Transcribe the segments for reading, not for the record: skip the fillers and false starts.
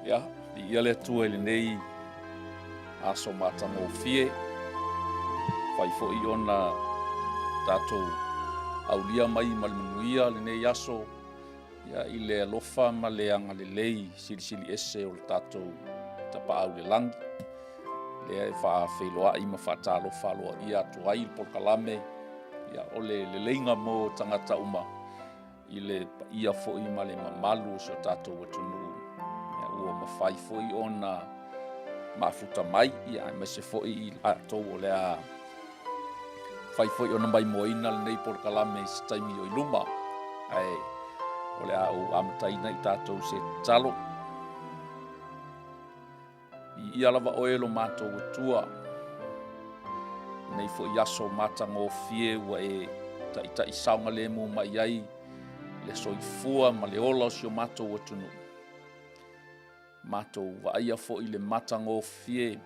Ya, ia le tua le nei aso matangofie fai fo'i ona tatou aulia mai ma le manuia lenei aso ia i le alofa ma le agalelei silisili ese o le tatou tapa'au le lagi lea e fa'afeiloa'i ma fa'atalofa aloaʻia atu ai i le polokalame ia o le leleiga mo tagata uma i le paia fo'i ma le mamalu o se tatou atunuu ia ua mafai fo'i ona mafuta mai ia e maise fo'i i latou o le a fai fo'i ona mai moina lenei polokalame i se taimi o i luma ae o le a ou amataina i tatou se talo i ia lava oe lo matou atua nei fo'i aso matagofie ua e ta'itaʻisaoga lemu mai ai le soifua ma le ola o sio matou atunuu matou va'aia fo'i le matagofie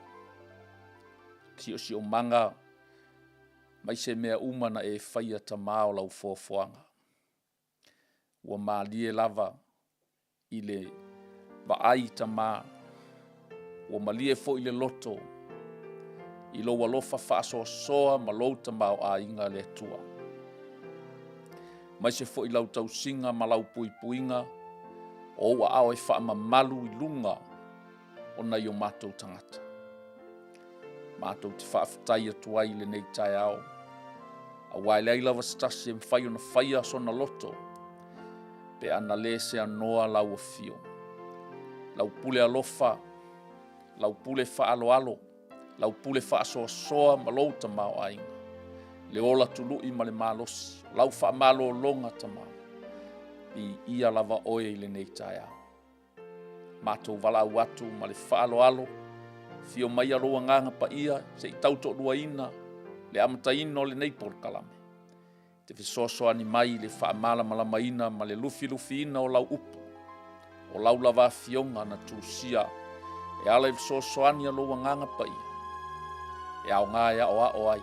siʻosiʻomaga mai se mea uma na e faia tamā o lau foafoaga ua malie lava i le va'ai tamā ua malie fo'i le loto i lou alofa fa'asoasoa ma lou tamao'āiga le atua mai se fo'i lau tausiga ma lau puipuiga o ua ao e fa'amamalu i luga ona i o matou tagata matou te whaafetai atu ai lenei taeao auā e leai lava se tasi e mawhai ona whaia sona loto pe ana lē se anoa lau afio lau pule alofa lau pule whaaloalo lau pule whaasoasoa ma lou tamao'aiga le ola tulu'i ma le malosi lau whaamalōloga tamā i ia lava oe i lenei taeao matou valaau atu ma le whaaloalo fio mai alo nganga pa ia se tau to duaina le amataina o le nei polokalame te fesoasoa ani mai le whaamala malamaina ma le lufiina o lau upu o lau lava fionga na tusia e ala e fesoasoani alo nganga pa ia e ao ngā e ao ai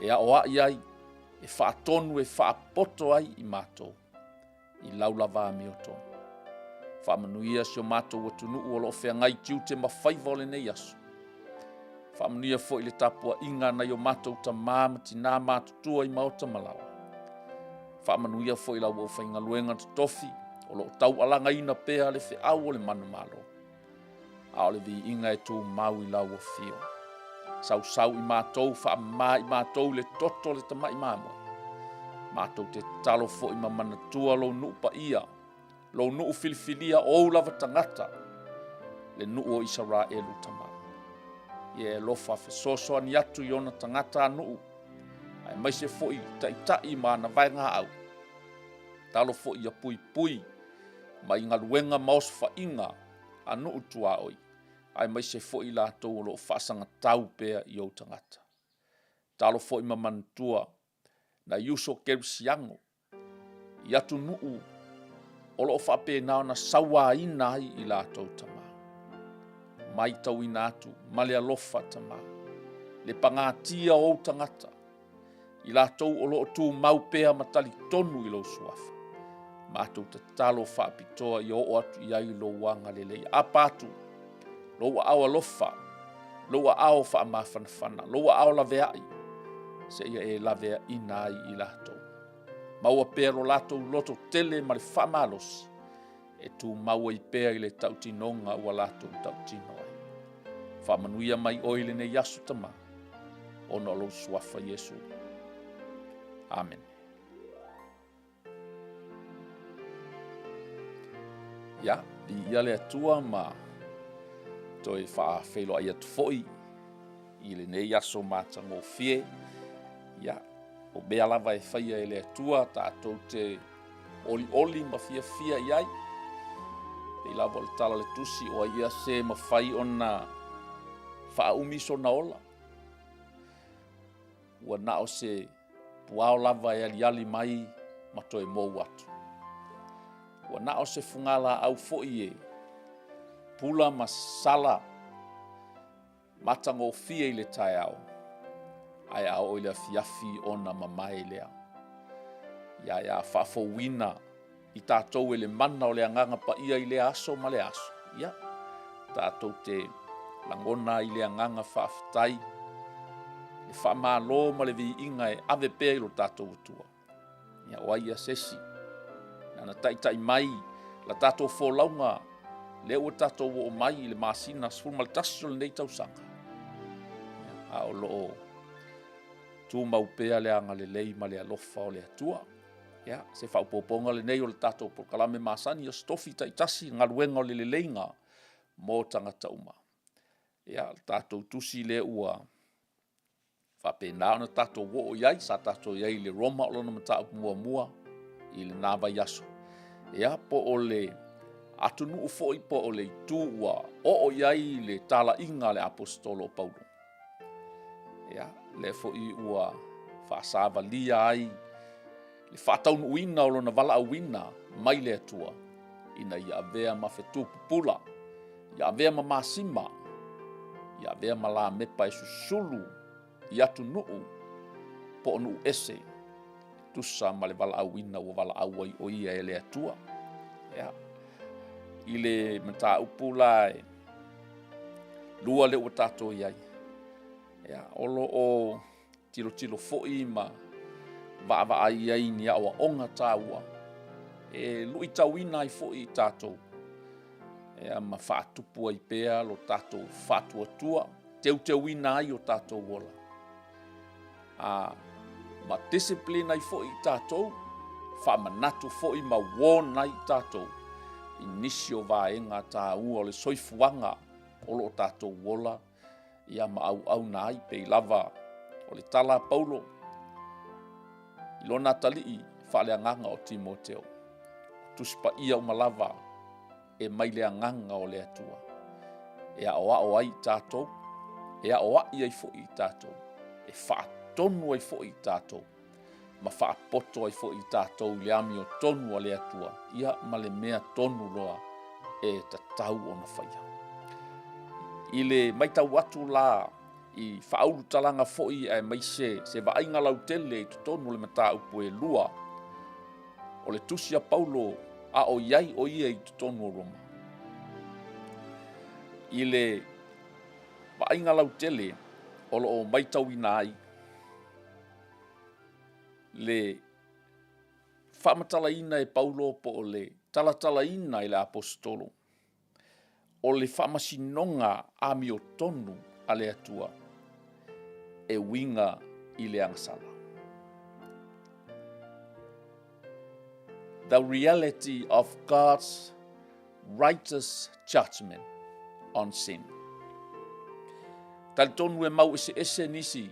e ao ai e whaatonu e whaapoto ai i mātou i lau lava miotonu whaamanuia sio mātou atunuu o loo whea ngai tiu te mawhaiva o le nei aso. Whaamanuia fo'i le tapua inga na i o mātou ta māma tina mātutua i maota malawa. Whaamanuia fo'i lau o whainga luenga te tofi o loo tau alanga ina pēa le whe au o le manu malo. A o le vi inga e tū mau i lau o fio. Sau i mātou whaamā i mātou le toto le tamai māmoe. Mātou te talo fo'i mamanatua lo nupa ia. Lo nuu filifilia o lava tangata le nuu o Israelu tama. Ye lofa fesoso ani atu yona tangata nuu. Ai mai se foi tai mana vai ngā au. Talo foi ya pui mai ngaluenga maos fa inga anu tua oi. Ai mai se foi la tau lo fasanga tau pea i o tangata. Talo foi mamantua na yuso kersiango. Yatu nuu o loo whapena na sawa ina i lātou tama. Mai tau ina atu, ma le alofa tama. Le pangātia o tangata. I lātou o loo tū maupea matali tonu i lo suafa. Mātou te talo whapitoa i o atu i ai lo wanga lelei. Apatu, lo wa au alofa, lo wa au whaamawhanawhana, lo wa au laveai. Se ia e lavea ina ai i lātou. Maua pero lato loto tele ma le whamalos. E tu maua I pēr I le tautinonga ua lato tautino ai. Whamanuia mai oile ne yasu tama. Ono lo suafa Yesu. Amen. Ya, di ia le atua ma toi whaafelo ai atu foi. I le ne yaso mātango fie. Ya, o bea lava e whaia e le atua, tātou te oli ma fia iai. E lava le tala le tusi o ia se ma whai o na whaumiso na ola. Ua nao se puao lava e aliali mai ma toe mou atu. Ua nao se fungala au foi e pula ma sala matango fia I le tai au. Ai a o le fiafi ona mamae lea. Ia whafo wina I tātou e le mana o le anganga pa ia I le aso ma le aso. Ia, tātou te langona i le anganga whaafetai, le whaamālo ma le viinga e ave pēr lo tātou atua. Ia oai a sesi, nana tai mai, la tātou wholaunga, le ua tātou o mai le masina sfuma le taso le nei tausanga. A o loo tu mau pea le anga le lei ma le alofa o le atua. Ya, se whaupoponga le nei o le tātou por kalame masani o stofi taitasi ngaluenga o le leinga mō tangata uma. Ya, tātou tusi le ua whapena ona tātou wo iai, sa tātou iai le roma o lona mata mua i le nāwa yaso. Ya, po o le atunu ufo i po o le tu ua o iai le tala inga le apostolo Paulo. Ya, le fo i ua whaasava lia ai, le whataunu uina o lona wala uina mai le atua, ina i avea mawhetu pupula, i avea ma masima, i avea ma la mepa e susulu, i atu nuu, po nuu ese, tusa ma le wala uina o wala auai o ia e le atua. Ya, i le mata upula e lua le ua tato iai. Ya, olo o tilo fo'i ma va ai ai ni awa onga tāua. E lui tauina ai fo'i tātou. E ma whaatupu ai pēa lo tātou whaatuatua. Teu ai o tātou wola. Ma discipline ai fo'i tātou. Whamanatu fo'i ma won ai tātou. Inisio vaenga tāua o le soifuanga o lo tātou wola. Ia ma au na ai pe lava o le tala Paulo. Ilona talii whaaleanganga o Timoteo. Tuspa ia o malava e mai leanganga o le atua. E a oa o ai tātou. E a oa i ai fo i tātou. E whaatonu ai fo i tātou. Ma whaapoto ai fo i tātou le ami o tonu o le atua. Ia ma le mea tonu loa e tatau o na whaia. I le maitau atu la i whaulu talanga fo'i e mai se vainga lau tele i tutonu le mata upu e lua o le tusia Paulo a o iai o ia i tutonu o Roma. I le vainga lau tele o lo o maitau ina ai le whamatalaina e Paulo po o le talatalaina i le apostolo. O le whamasinonga a mi o tonu a le atua e winga i le angasala. The reality of God's righteous judgment on sin. Tal tonu e mau ese nisi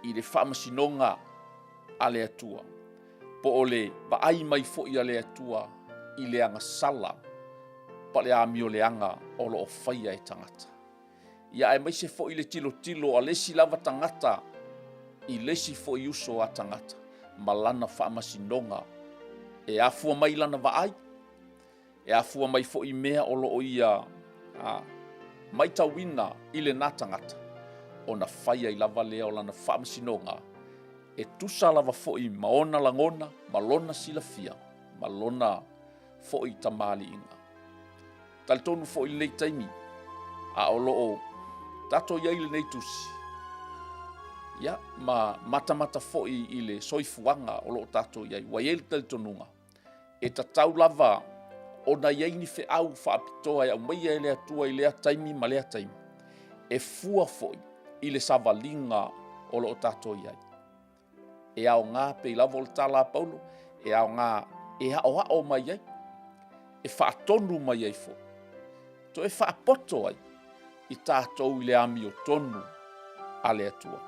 i le whamasinonga a le atua. Po o le vaai mai fo'i a le atua i le anga sala, pa le amio le anga o lo o whaia e tangata. Ia e mai se fo i le tilo a lesi lava tangata, i lesi fo i uso a tangata, ma lana whaamasinonga, e afua mai lana vaai, e afua mai fo i mea o lo o ia mai tawina i le nā tangata, o na whaia i lava lea o lana whaamasinonga, e tusa lava fo i maona langona, malona silafia, malona fo i tamali inga. Tal tonu fo i nei taimi, a o loo tato ia ile nei tusi. Ia, ma mata fo i ile soifuanga o loo tato ia, waiel tal tonunga. E tatau lava o na iei ni fe au whaapitoa ia umeia i lea tua i lea taimi ma lea taimi. E fua fo i le savalinga o loo tato ia. E ao ngā pe i lava o le tala Paulo, e ao ngā e hao mai iei. E whaatonu mai ai fo. To e whaapoto ai i tātou i le ami o tonu a le atua.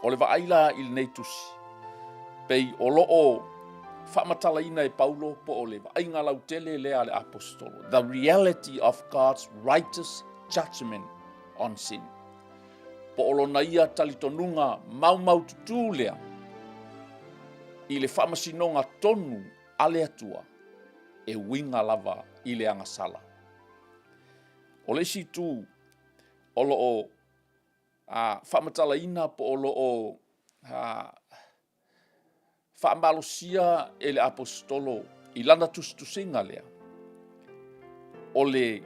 O le waaila i le nei tusi. Pei o loo whaamatalaina e Paulo po o le waainga lau tele lea le apostolo. The reality of God's righteous judgment on sin. Po o lona ia talitonunga mau tutu lea i le whaamasinonga tonu a le atua. E winga lava i le angasala. O le si tu o loo whamatalaina po o loo whaamalosia e le apostolo I lana tustusinga lea. O le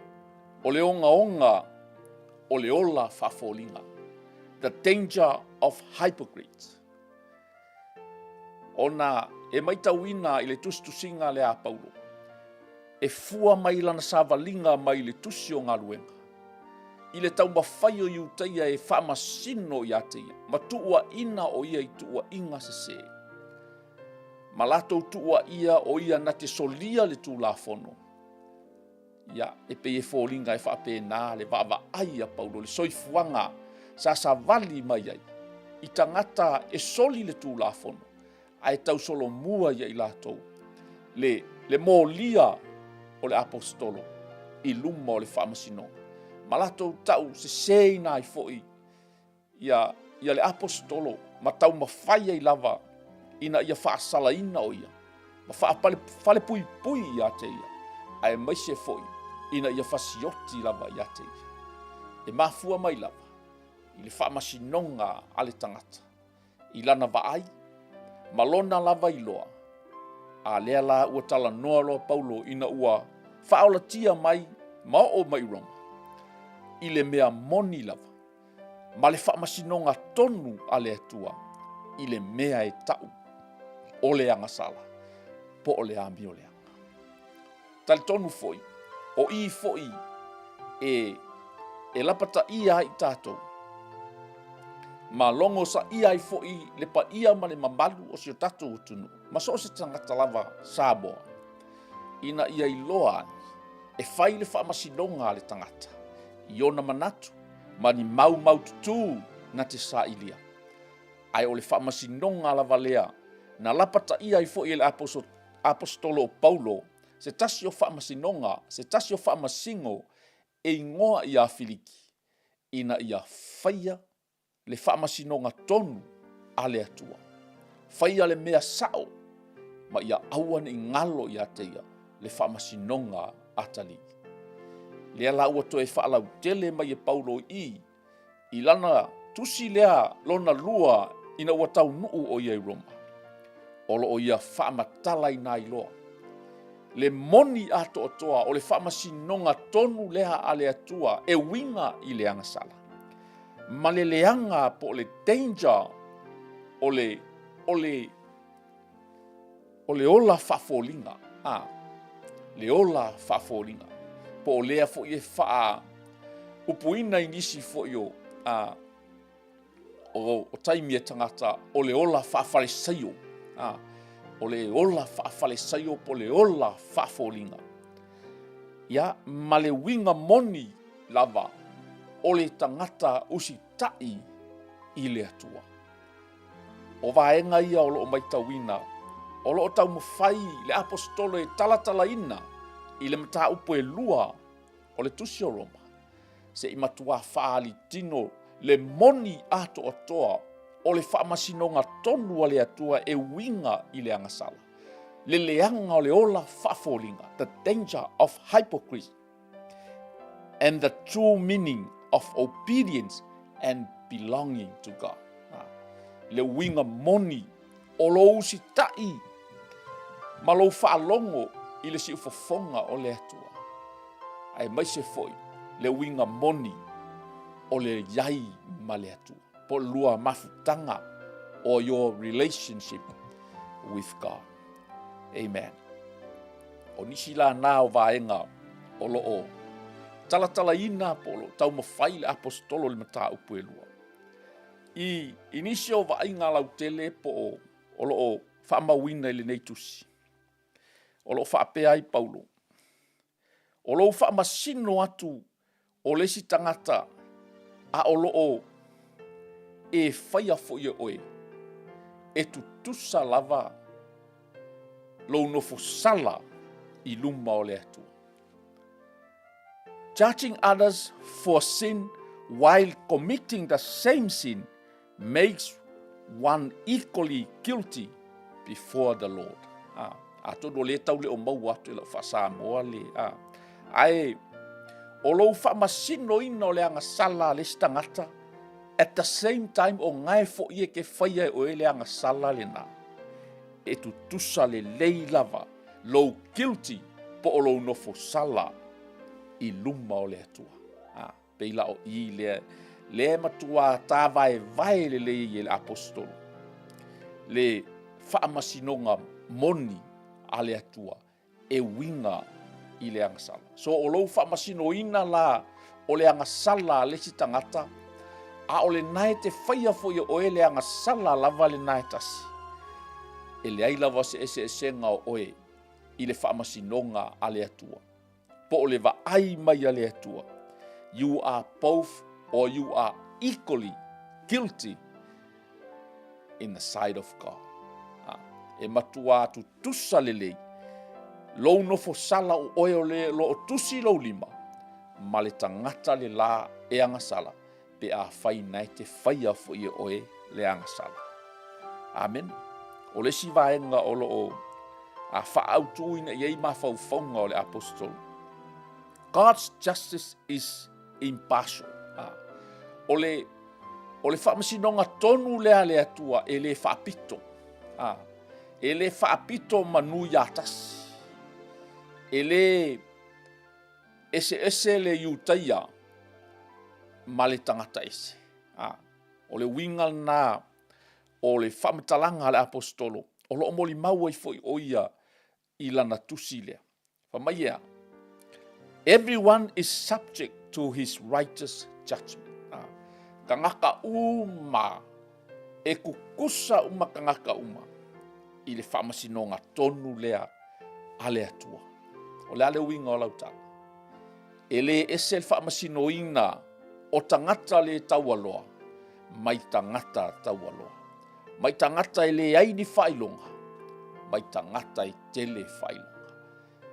onga o le ola whafolinga. The danger of hypocrites. Ona e maitauina I le tustusinga lea Paulo. E fua mai lana savalinga mai le tusi o ngā luenga. I le tau mawhai o iuteia e whamasino I ateia. Ma tuua ina o ia I tuua inga se se. Ma latou tuua ia o ia na te solia le tū la fono. Ia e pe e fōlinga e whape nā le wawa ai a Paulo le soifuanga sa vali mai ai. I tangata e soli le tū la fono. Ai tau solo mua ia I latou. Le mōlia o le apostolo I luma o le whamasino. Ma latou tau se seina I foi. Ia le apostolo ma tau mawhai ai lava ina ia whaasala ina o ia. Ma whaapale pui pui ia te ia. Ai mai se foi ina ia whasioti lava ia te ia. E mafua mai lava. I le whaamasinonga a le tangata. I lana vaai. Malona lava I loa. A lea la ua tala noa loa Paulo ina ua whaola tia mai ma o mai Roma. I le mea moni lava. Ma le whaamasinonga tonu a le atua. I le mea e tau. O le anga sala. Po o le ami o le anga. Tali tonu foi. O I foi. E lapata ia I tātou. Ma longo sa ia I foi. Le pa ia ma le mamalu o si o tātou utunu. Ma so se tangata lava sāboa. Ina ia I loa. E whai le whaamasinonga le tangata. I ona manatu. Ma ni mau tutu na te sa ilia. Ai o le whaamasinonga lava lea. Na lapata ia I foi le apostolo Paulo. Se tasi o whaamasinonga. Se tasi o whaamasingo. E ingoa I a Filiki. Ina ia whaia. Le whaamasinonga tonu a le atua. Whaia le mea sao. Ma ia awane I ngalo I ateia. Le whaamasinonga atali. Lea la ua toe whaalau tele mai e Paulo I lana tusi lea lona lua ina ua tau nuu o ia I Roma. Olo o ia whaamatala I nai loa. Le moni ato o toa o le whaamasinonga tonu lea a le atua e winga I le angasala. Ma le leanga po le danger o le ola whaafolinga. Le ola whaafolinga. Po lea fo I wha upuina I nisi fo o taimi e tangata o le ola whaafalesaio. O le ola whaafalesaio po le ola whaafolinga. Ia, ma le winga moni lava o le tangata usi tai I le atua. O vaenga ia o loo maitawina. O loo tau mawhai le apostolo e talatala ina I le mata upo e lua o le tusi o Roma. Se I matua whaali tino le moni ato o toa o le whaamasinonga tonu a le atua e winga I le angasala. Le leanga o le ola whaafolinga. The danger of hypocrisy. And the true meaning of obedience and belonging to God. Le winga moni o lo usi tai. Ma lo whaalongo I le si ufafonga o le atua. Ai mai se foi le winga moni o le yai ma le atua. Po lua mafutanga o your relationship with God. Amen. O nisi la nā o vaenga o loo. Talatala ina po lo tau mawhai le apostolo le mata upu e lua. I nisi o vaenga lau tele po o loo whaamawina le neitusi. O loo whaapea I Paulo. O loo whaamasino atu o lesi tangata a o loo e whaia fo ia oe. E tutusa lava lo nofo sala I luma o le atu. Judging others for sin while committing the same sin makes one equally guilty before the Lord. A todo le tau le o mau atu le whasa moa le. Ai, o lo whamasino ina o le anga sala le stangata, at the same time o ngai fo ie ke whaia o le anga sala le nā. E tu tusa le lei lava, lou guilty po o lou nofo sala i luma o le atua. Peila o i le matua tā vai le le apostolo. Le whaamasinonga moni a le atua e winga i le angasala. So o lou whaamasinoina la o le angasala le si tangata, a o le nae te whaia foi o e le angasala lava le nae tasi. E le aila se senga o oe i le whaamasinonga a le atua. Po o le ai mai a le atua. You are both or you are equally guilty in the sight of God. E matua atu tusa lelei. Lou nofo sala o oe o le lo o tusi lo lima. Ma le tangata le la e angasala. Pe a whai nai te whaia fo i oe le angasala. Amen. O le si vaenga o lo o a whaautuina i ei mawhauwhaunga o le apostol. God's justice is impartial. O le whaamasinonga tonu lea le atua e le whaapito. E le whaapito manu yatas. E le ese le iutaia ma le tangata ese. O le wingal na o le whamatalanga le apostolo. O lo moli mau ai foi oia i lana tusi lea. Whamaia. Everyone is subject to his righteous judgment. Kangaka uma e kukusa uma kangaka uma i le whamasinonga tonu lea a le atua. O le ale winga o lautala. E le ese le whamasinoina o tangata le taualoa, mai tangata taualoa. Mai tangata e le aini whailonga, mai tangata e tele whailonga.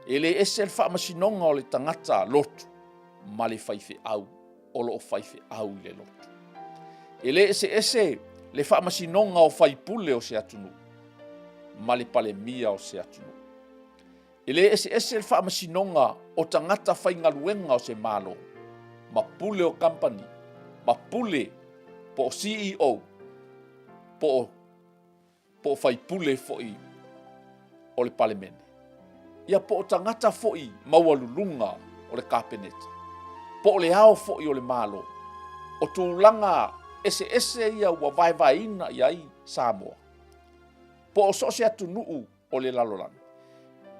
E le ese le whamasinonga o le tangata lotu, ma le whaife au, o lo o whaife au le lotu. E le ese le whamasinonga o whaipule o se atunu, ma le pale mia o se atunu. E le ese le whaamasinonga o tangata whaingaluenga o se malo. Ma pule o company, ma pule po CEO, po whaipule foi o le palemene. Ia po tangata foi maualulunga o le kapeneta. Po le ao foi o le malo. O tūlanga ese ia ua vai-vaina iai Samoa. Po o so se atunuu o le lalolanga.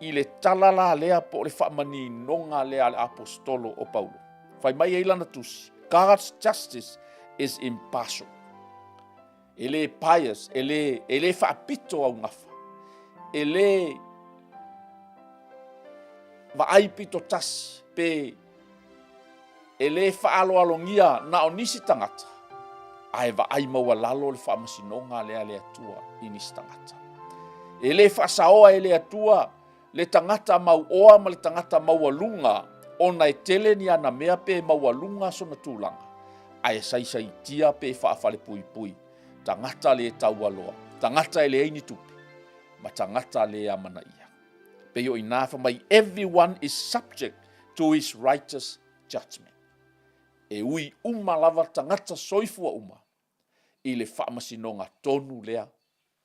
I le talala lea po le whaamani nonga lea le apostolo o Paulo. Whai mai eilana tusi. God's justice is impartial. Ele pious, ele whaapito au ngafa. Ele waaipito tasi pe ele whaaloalongia na o nisi tangata. Ai waai maua lalo le whaamasinonga lea le atua i nisi tangata. Ele whaasaoa ele atua le tangata mau oa ma le tangata mau alunga ona e tele ni ana mea pe mau alunga sona tūlanga. Ai sai tia pe whaafale pui. Tangata le taualoa. Tangata ele eini tupi. Ma tangata le amana ia. Pe yo inafa mai everyone is subject to his righteous judgment. E ui uma lava tangata soifua uma. I le whaamasinonga tonu lea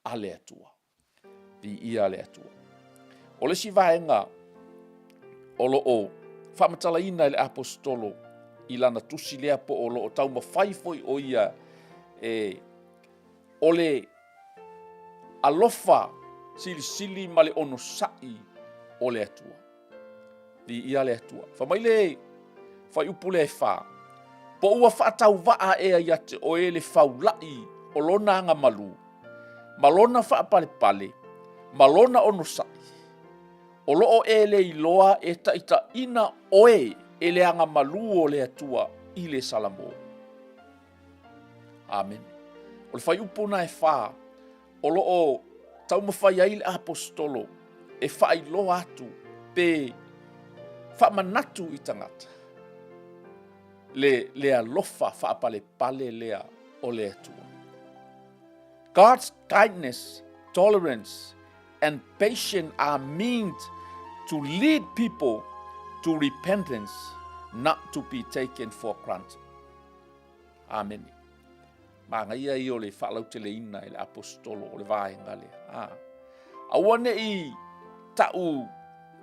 a le atua. Pi ia le atua. O le si vaenga o lo o whamatalaina i le apostolo i lana tusi lea po o lo o tau mawhaifoi o ia o le alofa sili ma le ono sai o le atua. Pi ia le atua. Whamai le whai upu le wha. Po ua whaatau waa ea iate o e le whaulai o lona anga malu. Malona whaapale, malona ono sai. O loo e le iloa e taita ina oe e le anga malu o le atua i le salamo. Amen. O le whai upuna e wha. O loo tau mawhai ai le apostolo e whai lo atu pe whamanatu i tangata. Le alofa whaapale lea o le atua. God's kindness, tolerance, and patience are meant to lead people to repentance, not to be taken for granted. Amen. Manga ia i o le whaalau teleina i le apostolo o le vaenga le. Awane i ta'u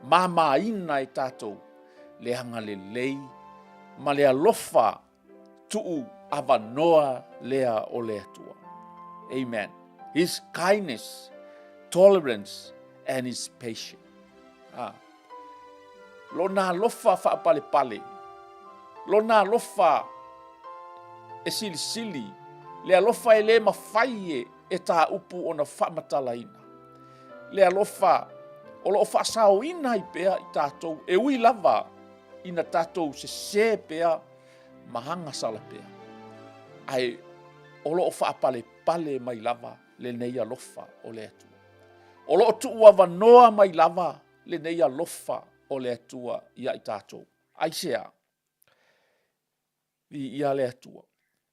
mamaina e tātou le hanga le lei ma le alofa tuu avanoa lea o le atua. Amen. His kindness, tolerance, and his patience. Lona alofa whaapale pale. Lona alofa e sili sili. Le alofa e le mawhai e tā upu o na whaamatalaina. Le alofa o lo whaasao ina i pea i tātou e ui lava ina tātou se pea mahanga sala pea. Ai o lo whaapale pale mai lava le nei alofa o le atua. O lo tuu avanoa mai lava le nei alofa o le atua ia i tātou. Ai sea, ia le atua.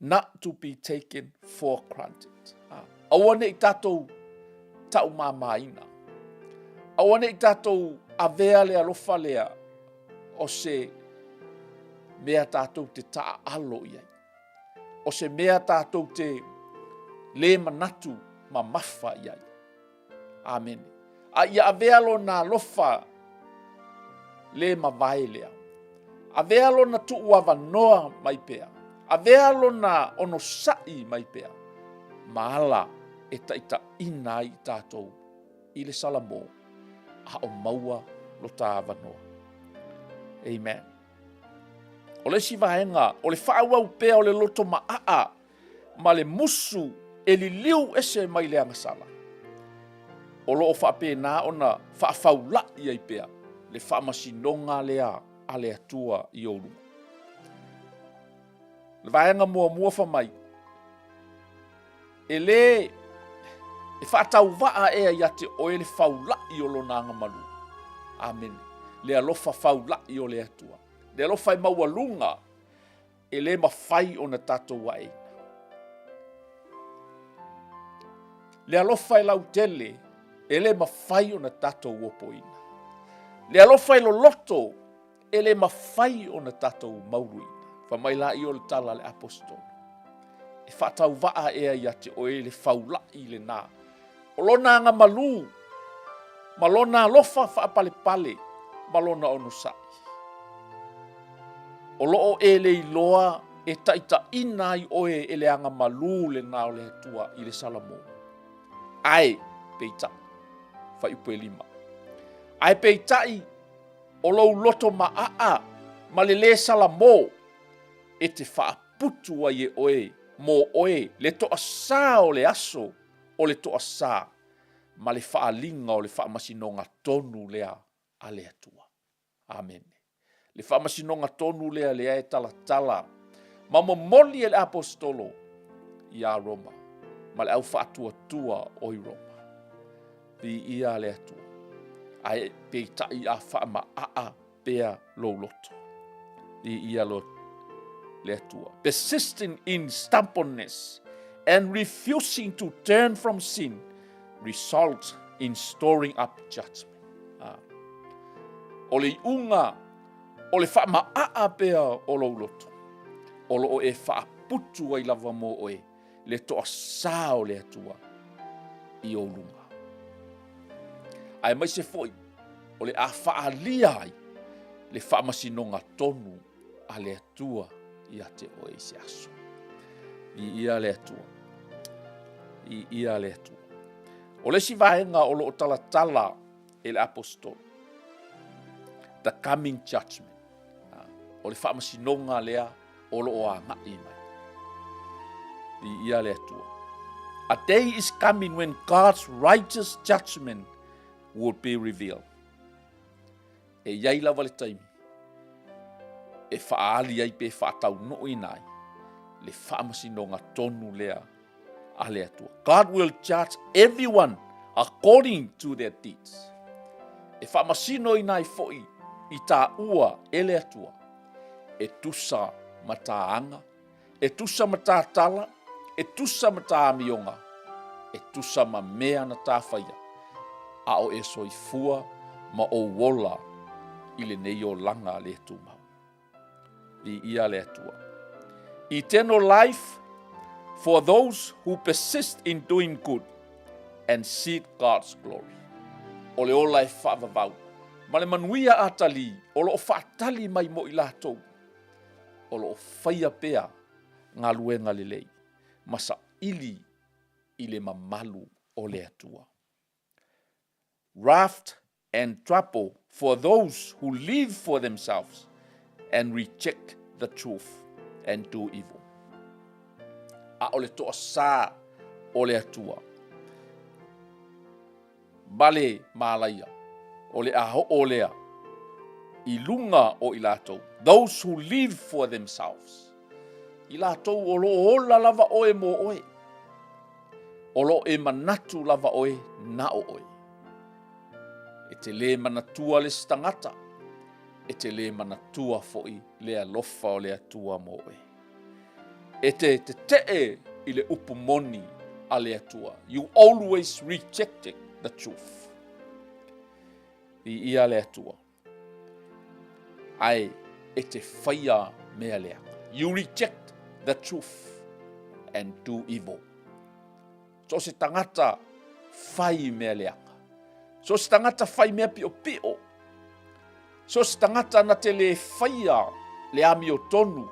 Not to be taken for granted. Awane i tātou tau mamaina. Awane i tātou avea le alofa lea o se mea tātou te taa alo iai. O se mea tātou te le manatu ma mafa iai. Amen. A ia avea lo na alofa le mawai lea. Avea lo na tuu avanoa mai pea. Avea lo na ono sai mai pea. Maala e taita ina i tātou i le salamo a o maua lo tā avanoa. Amen. O le si vaenga, o le whaawau pea o le loto maa ma le musu e li liu ese mai le angasala. O lo o whaape nā o na whaafau i ai pea, le whaamasinonga lea a le atua i oru. Le vaenga mua whamai, e le e whaatau waa ea ia te oe le whaula i o lo nanga malu. Amen. Le alofa whaula i o le atua. Le alofa i maua lunga e le mawhai o na tatou wae. Le alofa i lau tele e le mawhai o na tatou wopoina. Le alofa i lo loto e le mawhai o na tatou mauruina. Whamai la i o le tala le apostol. E whaatau waa ea ia te oe le whaula i le nā. O lona anga malu, malona alofa whaapale pale, malona ono sai. O loo e le iloa e taita ina i oe e le anga malu le nao le tua i le salamo. Ai peita, whai upo e lima. Ai peitai o lou loto maa ma le salamo e te whaaputu ai e oe mo oe le toa sā o le aso o le toa sā ma le whaalinga o le whaamasinonga tonu lea a le atua. Amen. Le whaamasinonga tonu lea lea e tala. Ma momoli e le apostolo i a Roma. Ma le au whaatua o i Roma. Pi ia le atua. Ai peitai a whaama pea lo loto. Pi ia lo le atua. Persisting in stubbornness and refusing to turn from sin results in storing up judgment. O le unga o le wha pea o lo loto. O lo e whaaputu ai lava mo oe. Le toa sā o le atua i o lunga. Ai mai se foi. O le a whaalia ai. Le whaamasinonga tonu a le atua i a te oe se aso. I ia le atua. I ia le atua. O le si vaenga o lo tala e le apostol. The coming judgment. O le whaamasinonga lea o lo o a ngai mai. I ia le atua. A day is coming when God's righteous judgment will be revealed. E iai lava le taimi. E whaali ai pe whaatau no inai. Le whaamasinonga tonu lea a le atua. God will judge everyone according to their deeds. E whaamasino inai foi i tā ua e le atua. E tusa ma tā anga. E tusa ma tā tala. E tusa ma tā amionga. E tusa ma mea na tā whaia. A o e soifua ma o wola i le nei o langa le tu mau. I ia le atua. Eternal life for those who persist in doing good and seek God's glory. o le ola e whaavavau. Ma le manuia atali, o lo whaatali mai mo i lātou. O lo whaia pea ngā luenga le lei. Masa ili i le mamalu o le atua. Wrath and trouble for those who live for themselves and reject the truth and do evil. A o le toa sā o le atua. Bale malaia, o le aho o lea, i lunga o i lātou. Those who live for themselves. I lātou o lo ola lava oe mo oe. O lo e manatu lava oe na o oe. E te le manatua le stangata. E te le manatua foi le alofa o le atua mo oe. E te i le upumoni a le atua. You always rejected the truth. I ia le atua. Ai, e te whaia mea lea. You reject the truth and do evil. So se tangata whai mea lea. So se tangata whai mea pio pio. So se tangata na te le whaia le ami o tonu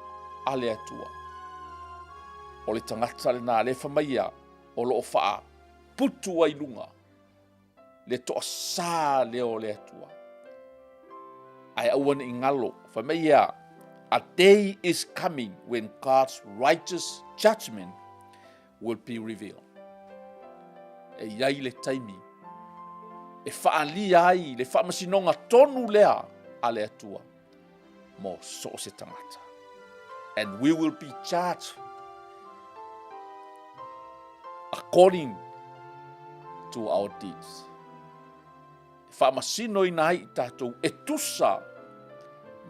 a le atua. O le tangata le nā le whamaia o lo o whaa putu ai lunga. Le toa sā leo le atua. Ai awan i ngalo, whamaia, a day is coming when God's righteous judgment will be revealed. E iai le taimi, e whaali ai, le whaamasinonga tonu lea a le atua, mo so se tangata. And we will be judged according to our deeds. Whaamasino i nai tātou e tusa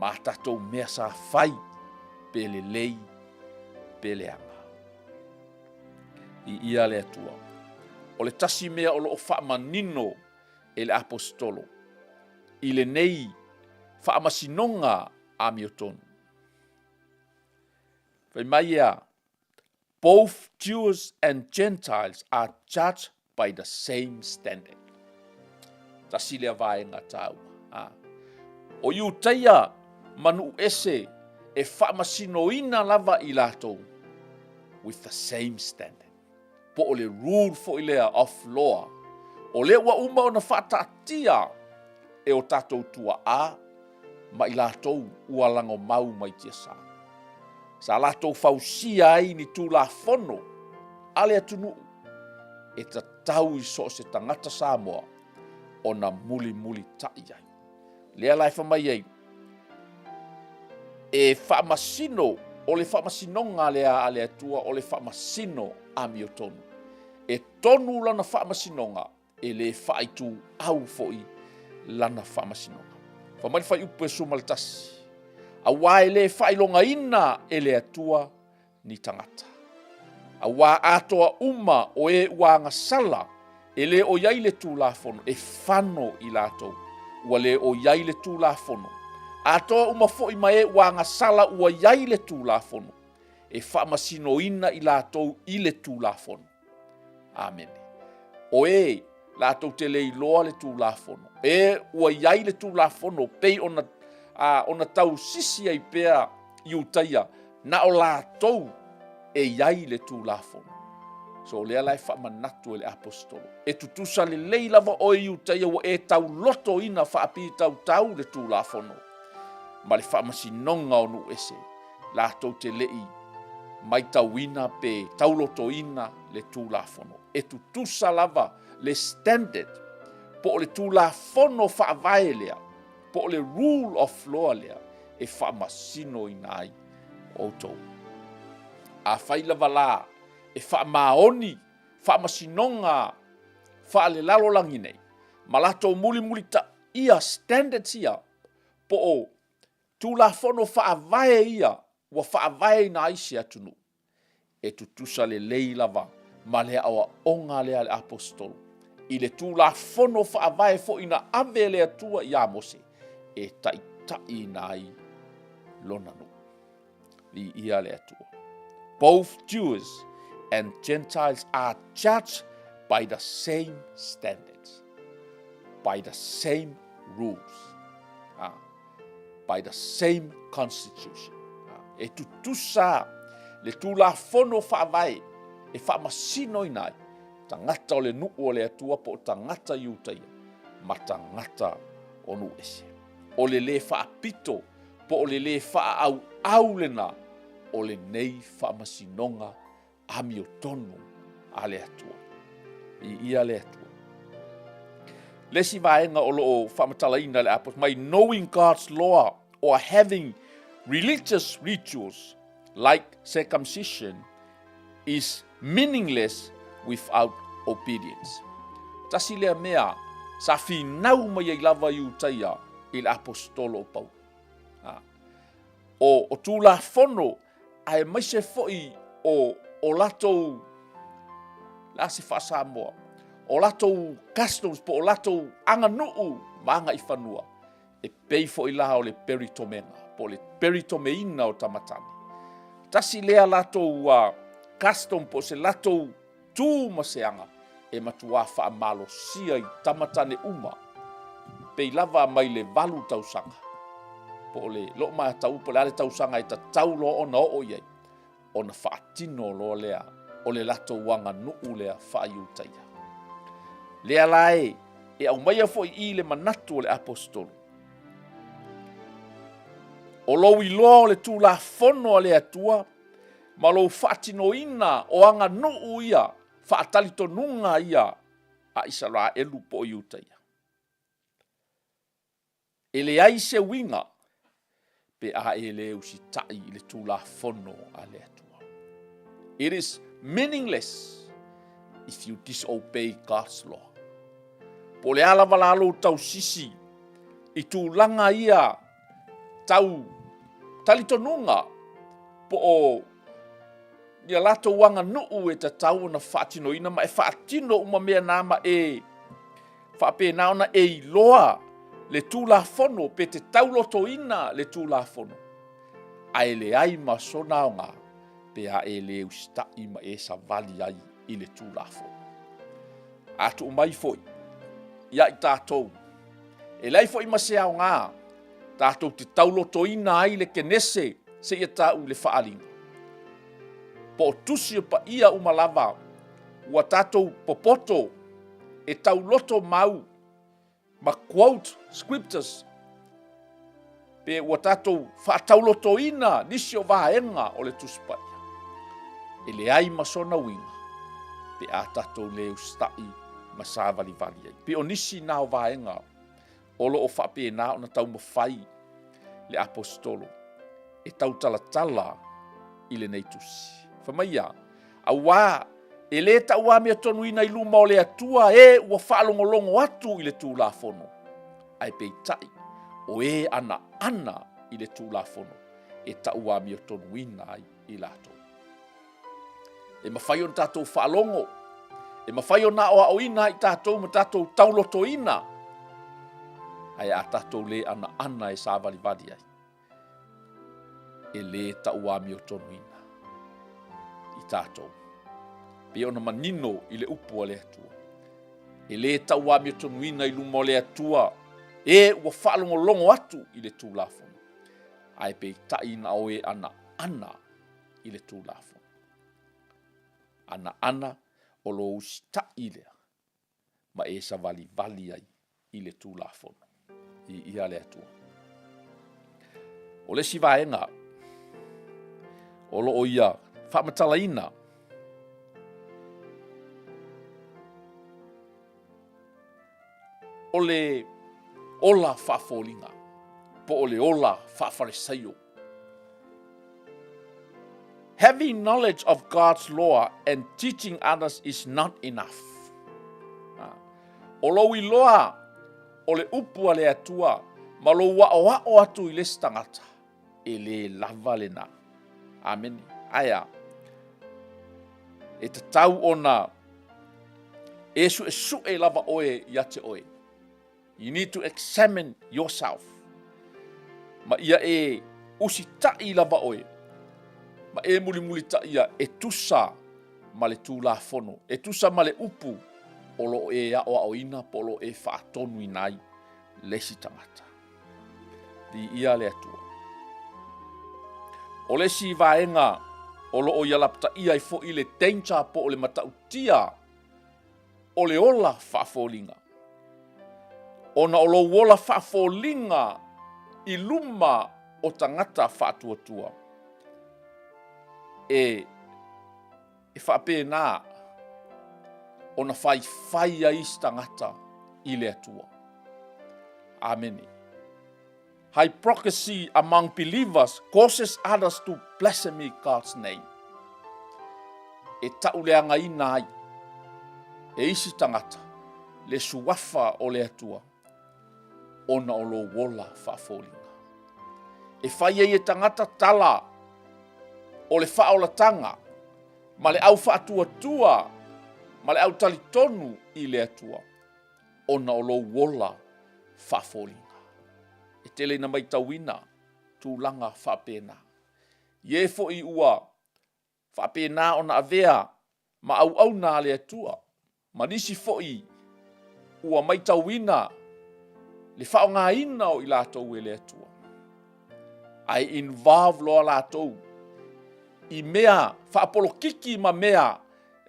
ma tātou mea sa whai pe le lei pe le anga. I ia le atua. O le tasi mea o lo whaamanino e le apostolo. I le nei whaamasinonga a miotonu. Whai mai ea, both Jews and Gentiles are judged by the same standard. Tasi lea vaenga tau. O iu taia manu ese e whaamasinoina lava i lātou with the same standard. Po o le rule fo i lea of law. O le ua uma o na whaatatia e o tātou tua a ma i lātou ua lango mau mai tia sā. Sa lātou fausia ai ni tū la fono ale atunu e ta tau i so se tangata Samoa o na muli tai ai. Lea lai whamai ai. E whaamasino, o le whaamasinonga lea a lea tua, o le whaamasino a miotonu. E tonu lana whaamasinonga, e le whaaitu au foi lana whaamasinonga. Whamai whai upe sumaltasi. A wae le whailonga ina e lea tua ni tangata. A wā atoa uma o e wanga sala, e le o iai le tū la fono, e whano i lātou, ua le o iai le tū la fono. A toa uma fo i mae wanga sala ua iai le tū la fono, e whaamasino ina i lātou i le tū la fono. Amen. O e, lātou te le iloa le tū la fono, e ua iai le tū la fono, pei ona tau sisi ai pea i utaia, na o lātou e iai le tū la fono. So lea lai whaamanatu e le apostolo. E tutusa le leilava o i utaia wa e tau loto ina whaapi tau le tū la fono. Ma le whaamasinonga o nu ese. Lātou te lei mai tau ina pe tau loto ina le tū la fono. E tutusa lava le standard po le tū la fono whaavae lea. Po le rule of law lea. E whaamasino ina ai o tau. A whailava la. E whaamaoni, whaamasinonga, whaalelalo langi nei. Ma lato muli ta ia standards ia, po o tūla fono whaavae ia, wa whaavae na isi atunu. E tutusa le leilava, ma le awa onga lea le apostolo. I le tūla fono whaavae fo ina ave le atua ia mose, e tai na ai lonanu. Li ia le atua. Both Jews and Gentiles are judged by the same standards. by the same rules, by the same constitution. E tutusa le tulafono whaavai e whaamasino inai tangata o le nuu o le atua po tangata iutaia ma tangata o nu ese. O le whaapito po o le whaau lena o le nei whaamasinonga ami o tonu a le atua. I ia le atua. Lesi vaenga o loo whaamatalaina le apos mai knowing God's law or having religious rituals like circumcision is meaningless without obedience. Tasi lea mea sa finau mai ai lava iutaia i le apostolo o Pau. O tūla fono ai mai se foi o latou la se whasa moa. O latou customs po o latou anga nuu maanga i whanua. E pei foi la o le peritomenga, po le peritomeina o tamatani. Tasi lea latou custom po se latou tū maseanga e matua whaamalo sia i tamatane uma. Pei lava mai le valu tausanga. Po le lo mai tau po le tausanga i ta tau lo ona o iei. Ona whaatino lo lea o le latou wanga nuu lea whaaiutaia. Lea lae e au maia foi i le manatu o le apostolo. O lou i loa o le tūla fono a le atua, ma lou whaatino ina o anga nuu ia, whaatalitonunga ia a isa la elu po iutaia. E le ai se winga, pe a e le usitai i le tūla fono a le atua. It is meaningless if you disobey God's law. Po le ala walalo tau sisi, i tūlanga ia tau talitonunga, po o ia lato wanga nuu e ta tau na whaatino ina, ma e whaatino uma mea nama e whaapena ona e iloa le tūla fono, pe te tauloto ina le tūla fono. Ai le ai masona o ngā, pe a e le ustai ma e sa vali ai i le tūla fono. Atu umai foi, ia i tātou. E lai foi masea o ngā, tātou te tauloto ina ai le kenese se ia tāu le whaalinga. Po tusi pa ia umalava, ua tātou popoto e tauloto mau, ma quote scriptures, pe ua tātou whaatauloto ina nisi o vaenga o le tuspa ia. E le ai masona winga, pe a tātou le ustai ma sa vali ai. Pe o nisi na o vaenga, o lo o whape na o na tau mawhai le apostolo, e tau talatala i le neitusi. Whamaia, a wā, e le ta ua mea tonu ina i luma o le atua e ua whaalongolongo atu i le tūla fono. Ai pei tai, o e ana i le tūla fono, e ta ua mea tonu ina ai i lato. E mawhai on tātou whaalongo, e mawhai on na o ina i tātou ma tātou tauloto ina, ai a tātou le ana e sa vali ai. E le ta ua mea tonu ina. I tātou. Pe ona manino i le upu a le atua. E le taua mea tonuina i luma o le atua. E ua whaalongolongo atu i le tūlafono. Ai pe taina o e ana i le tūlafono. Ana o lo usta i lea. Ma e sa vali ai i le tūlafono. I ia le atua. O le si vaenga. O lo o ia. Whaamatalaina. O le ola whaafolinga. Po o le ola whaafarisaio. Having knowledge of God's law and teaching others is not enough. O lo i loa o le upua le atua, ma lo wao atu i le stangata. E le lava le na. Amen. Aya. E te tau ona e su e lava oe ia te oe. You need to examine yourself. Ma ia e usi tai lava oe. Ma e muli ta ia e tusa ma le tūla fono. E tusa ma le upu o lo e a o ina po lo e whaatonu inai lesi tangata. Di ia le atua. O lesi vaenga o lo o ialapta ia i fo i le tencha po o le matautia o le ola whaafolinga. Ona o lo wola whaafolinga i luma o tangata whaatuatua. E whaapena ona whai a tangata i le atua. Amen. Hypocrisy among believers causes others to blaspheme God's name. E tauleanga ina ai, e isi tangata, le suafa o le atua, ona o lo wola whaafolinga. E whai e tangata tala o le whaolatanga, ma le au whaatuatua, ma le au talitonu i le atua, ona o lo wola whaafolinga. E tele na mai tauina, tūlanga whapena. Ie fo i ua, whapena ona avea, ma au na le atua, ma nisi fo i, ua mai tauina, le whaonga ina o i lātou e le atua. Ai involve loa lātou, i mea, whaapolokiki ma mea,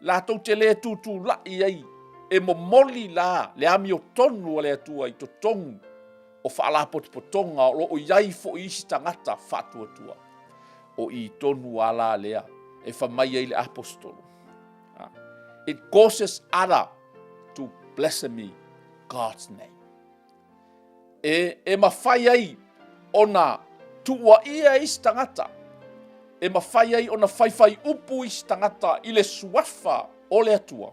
lātou te le tūtū lai ai, e momoli la, le ami o tonu o le atua i to tongu, o whaalapotonga o o iai fo i isi tangata whaatuatua. O i tonu ala lea e whamai ai le apostolo. It causes other to blaspheme God's name. E mawhai ai ona tua ia isi tangata. E mawhai ai ona whaiwhai upu isi tangata i le suafa o le atua.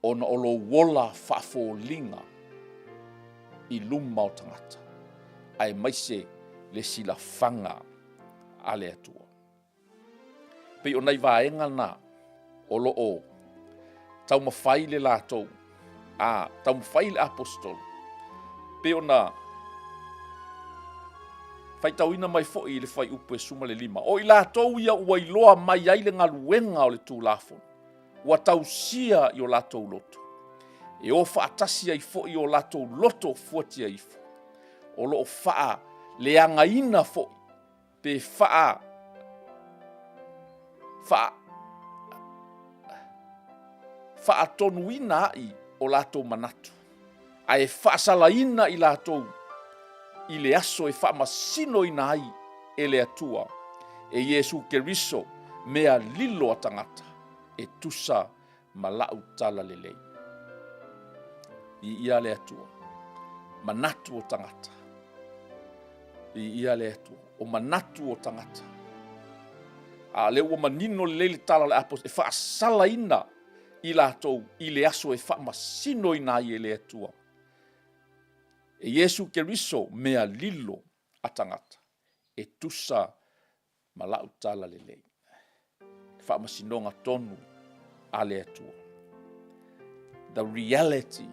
Ona o lo wola whaafolinga i luma o tangata. Ai maise le sila whanga a le atua. Pei o nei vaenga na o lo o tau mawhai le lātou. Tau mawhai le apostol. Pei o na whai tau ina mai fo i le whai upu e suma le lima. O i lātou ia ua iloa mai ai le ngaluenga o le tūlafon. Ua tau sia i o lātou loto. E o whaatasi ai fo i o lātou loto fuati ai fo. O lo o whaa le angaina fo i. Pe whaa tonuina ai o lātou manatu. A e whaasalaina i lātou i le aso e whaamasino ina ai e le atua. E Iesu Keriso mea lilo a tangata e tusa malau tala lelei. I ia le atua, manatu o tangata. I ia le atua, o manatu o tangata. A le ua manino le leile tala le apos, e whaasala ina i lātou, i le aso e whaamasino ina i e le atua. E Iesu Keriso mea lilo a tangata, e tusa malau tala lelei. Whaamasinonga tonu a le atua. The reality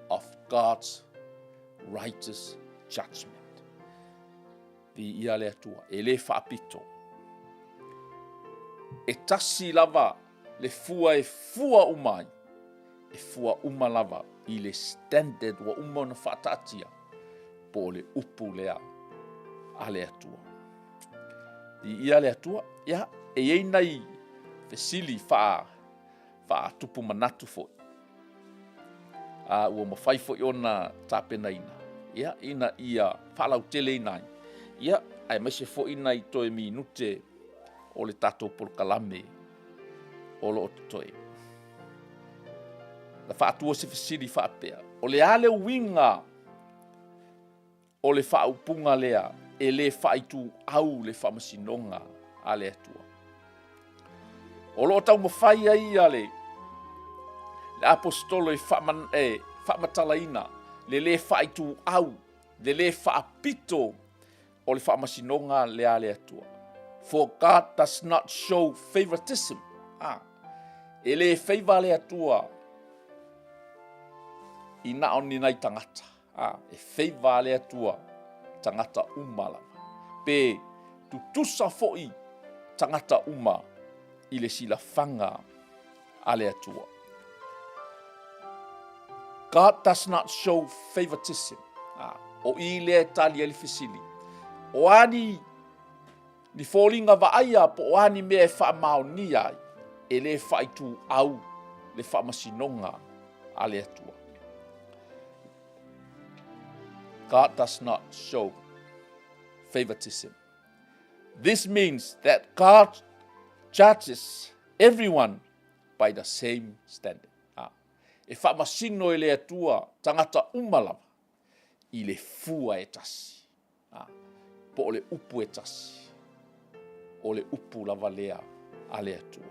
of God's righteous judgment. Di ia le atua, e le whaapito. E tasi lava le fua e fua umai, e fua uma lava i le standard wa uma na whaatatia po le upu lea a le atua. Di ia le atua, ia, e einai fesili wha tupu manatu fo. Ua mawhai fo i ona tāpena ina. Ia, ina ia whalau tele inai. Ia, ai maise fo ina i toe minute o le tātou polkalame o lo o toe. Na whaatua se fesili whaapea. O le ale winga o le whaupunga lea e le whaitu au le whamasinonga a le atua. O lo tau mawhai ai ale le apostolo e whaamatalaina le whaitu au, le whaapito o le whaamasinonga lea le atua. For God does not show favoritism. E le feiva le atua i naoni nei tangata. E feiva le atua tangata umala. Pe tutusa foi tangata uma i le sila whanga a le atua. God does not show favoritism. O i le tali ali fisili. O ani ni fōlinga vaaya po o ani mea e whaamaonia ai. E le whaitu au le whaamasinonga a le atua. God does not show favoritism. This means that God judges everyone by the same standard. E whaamasino e le atua tangata umalawa i le fua e tasi. Po o le upu e tasi. O le upu lava lea a le atua.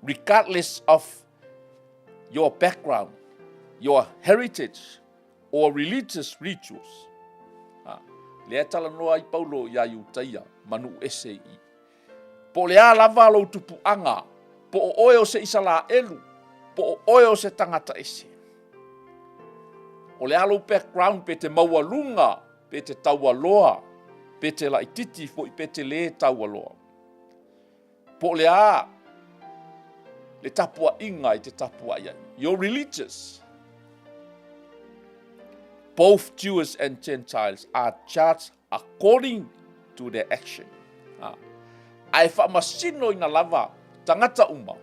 Regardless of your background, your heritage, or religious rituals. Lea tala noa i Paulo ia iutaia manu ese i. Po lea lava lo tupu anga, po o oe o se isala elu, po o oe o se tangata ese. O lea lo background pe te maua lunga, pe te taua loa, pe te la ititi fo i pe te le taua loa. Po lea le tapua inga i te tapua ia. You're religious. Both Jews and Gentiles are judged according to their action. Ai whaamasino ina lava tangata uma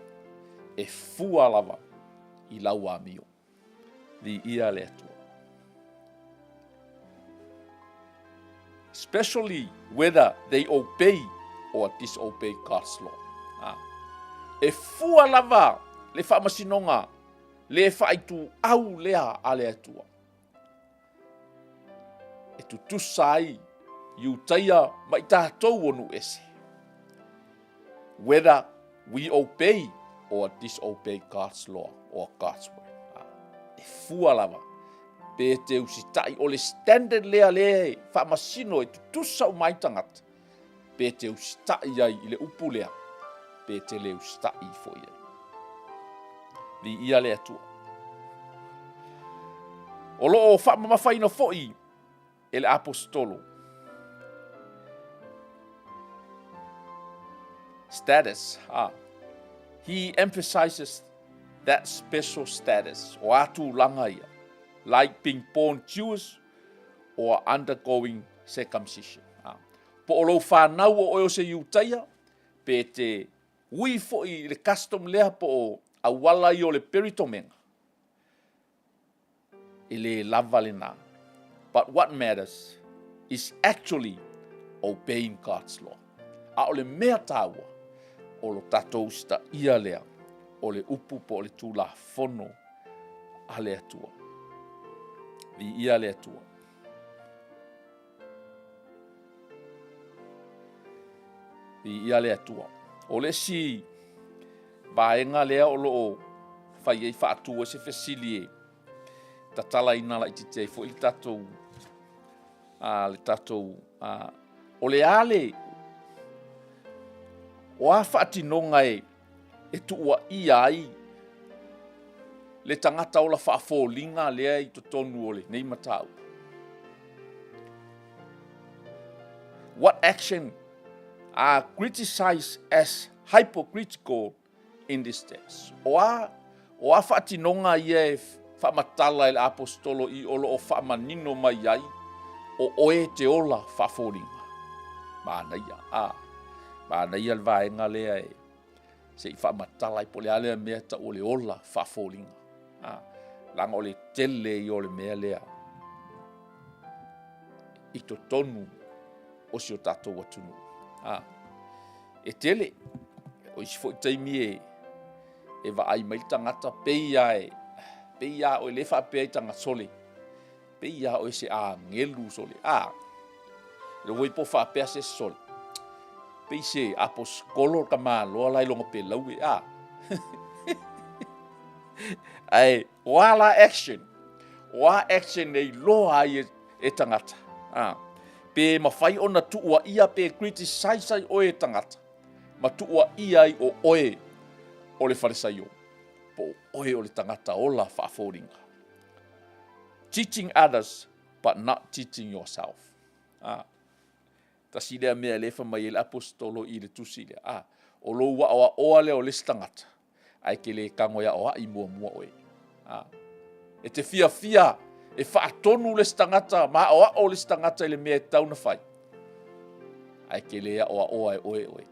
e fua lava i laua mio. Li ia le atua. Especially whether they obey or disobey God's law. E fua lava le whaamasinonga le whaitu au lea a le atua. E tutusai iutaia mai tātou onu ese. Whether we obey or disobey God's law or God's word. E fua lava. Pe te usitai o le standard lea le whaamasino e tutusa o mai tangata. Pe te usitai ai i le upu lea. Pe te le usitai fo ia. Li ia le atua. O loo whaamamawhaina fo i ele apostolo. Status. He emphasizes that special status o atu langa ia, like being born Jewish or undergoing circumcision. Po o lo whanau o oio se iutaia, pe te ui fo i le custom lea po o awala i o le peritomenga. I le lava le nā. But what matters is actually obeying God's law. A o le mea tāua, o lo tatou sta ia lea, o le upu po o le tūla fono a le atua. Li ia le atua. Li ia le atua. O le si vaenga lea o loo fai ei whaatua se fesilie. Ta tala ina la itite fo i tatou le tatou o le ale o a whaatinonga e tuua i ai le tangata o la whaafōlinga lea i totonu o le nei matau. What action are criticized as hypocritical in this text? O a whaatinonga ia e whaamatala le apostolo i olo o whaamanino mai ai o oe te ola whaafōlinga. Mānaia le vaenga lea e se i whaamatala i pole alea mea ta o le ola whaafōlinga. Langa o le tele i o le mea lea. I to tonu o si o tātou atunu. E tele, o isi fo i taimi e wa ai mai tangata peia o le wha pea i tanga sole. Peia o se a ngelu sole. Le woi po wha pea se sole. Pei se apos kolor ka maa loa lai longa pe laue. Ai, wala action. Wa action nei loa ai e tangata. Pe mawhai ona tuua ia pe criticize ai o e tangata. Ma tuua ia ai o oe o le farisaio. Po oe o le tangata o la whaafōringa. Teaching others, but not teaching yourself. Ta sidea mea lefa mai ele apostolo i le tusi lea. O lo wa oa lea o le tangata. Ai ke le kangoia oa i mua oe. e te fia, e whaatonu le stangata, ma o le stangata le mea tau na whai. Ai ke lea oa e oe.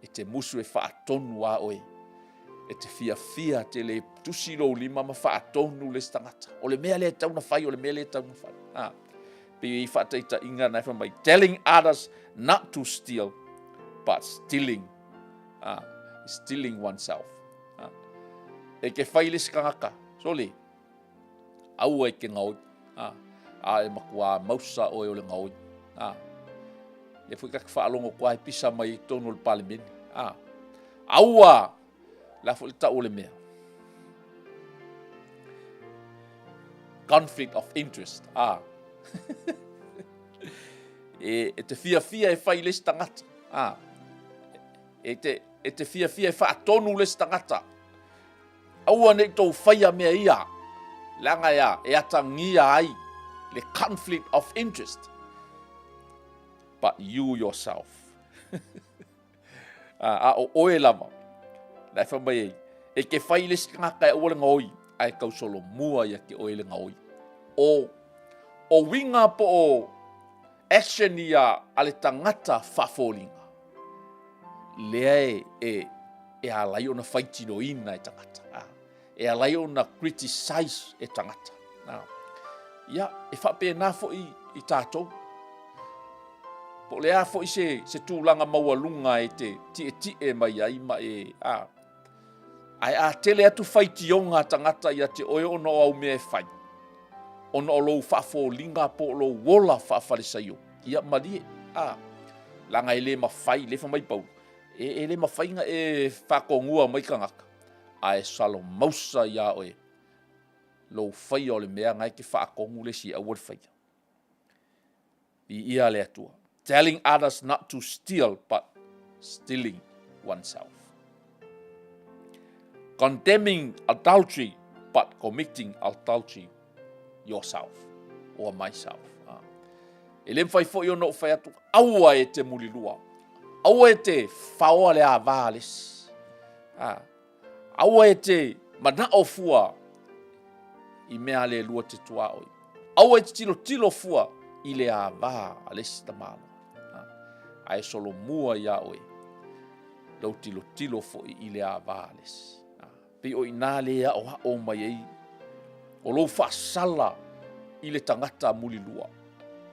E te musu e whaatonu a oe. E te fia te le tusiro lima ma whaatonu le stangata. O le mea le tau na whai, o le mea le tau na whai. Pe i whaataita inga nai whamai. Telling others not to steal, but stealing oneself. E ke whai le skangaka. Sole, au e ke ngaoi. E makua mausa o e o le ngaoi. Le fui kak whaalongo kua e pisa mai tonu le palimini. Aua, la fu le tau le mea. Conflict of interest. E te fia e whai le stangata. E te fia e whaatonu le stangata. Aua ne tau whaia mea ia. Langa ia, e atangia ai. Le conflict of interest. But you yourself. O oe lama. Nai whamai ei. E ke whai le skangaka e oe le ngaoi. Ai kau solo mua ia ke oe le ngaoi. O winga po o action ia ale tangata whafolinga. Lea e alai o na whaitino ina e tangata. E alai o na criticize e tangata. Ia, e whape nā fo i tātou. Po lea fo i se tūlanga maualunga e te mai ai ma ai a tele atu whaitionga tangata ia te oe ono au mea e whai. Ono o lou whaafolinga po lou wola whaafarisaio. Ia marie, langa e le mawhai, le whamai pau. E le mawhainga e whakongua mai kangaka. Ai salo mausa ia oe. Lou whai o le mea ngai ke whaakongu le si awar whai. I ia le atua. Telling others not to steal, but stealing oneself. Condemning adultery, but committing adultery yourself or myself. E le mwhai fo i ono whai atu, aua e te mulilua. Aua e te whaoa le a vāles. Aua e te mana o fua i mea le lua te tua oi. Aua e te tilo fua i le a vā a le sitamana. Ai solo mua ia oi. Lau tilo fo i le a vāles. Pe o ina le a o mai ei. O lou whaasala i le tangata mulilua.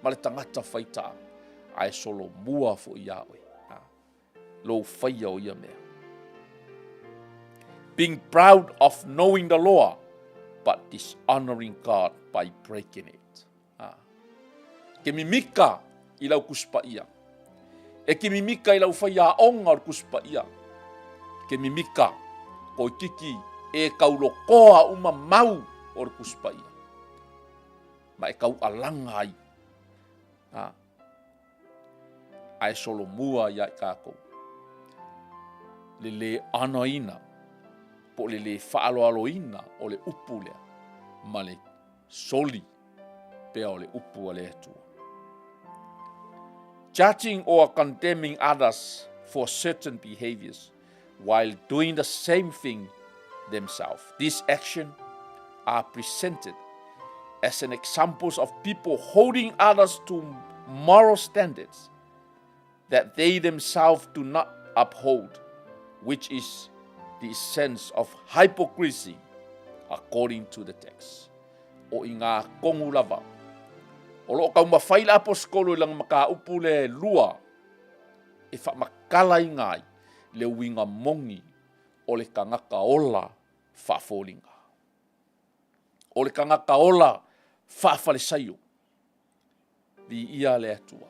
Ma le tangata whaita. Ai solo mua fo ia oi. Lou whaia o ia mea. Being proud of knowing the law, but dishonoring God by breaking it. Ke mimika i lau kuspa ia. E ke mimika i lau whaia onga o kuspa ia. Ke mimika ko kiki e kaulo koa uma mau o kuspa ia. Ma e kau alanga ai. Ai solo mua ia i kākou. Le anoina. Po le whaaloaloina o le upu lea. Ma le soli pea o le upu a le atua. Judging or condemning others for certain behaviors while doing the same thing themselves. These actions are presented as an examples of people holding others to moral standards that they themselves do not uphold, which is the essence of hypocrisy according to the text. O i ngā kongu lava. O loo kau mawhaila aposkolo ilang maka upu le lua e whamakala i ngai le winga mongi o le kangaka ola whaafolinga. O le kangaka ola whaafalesaio. Di ia le atua.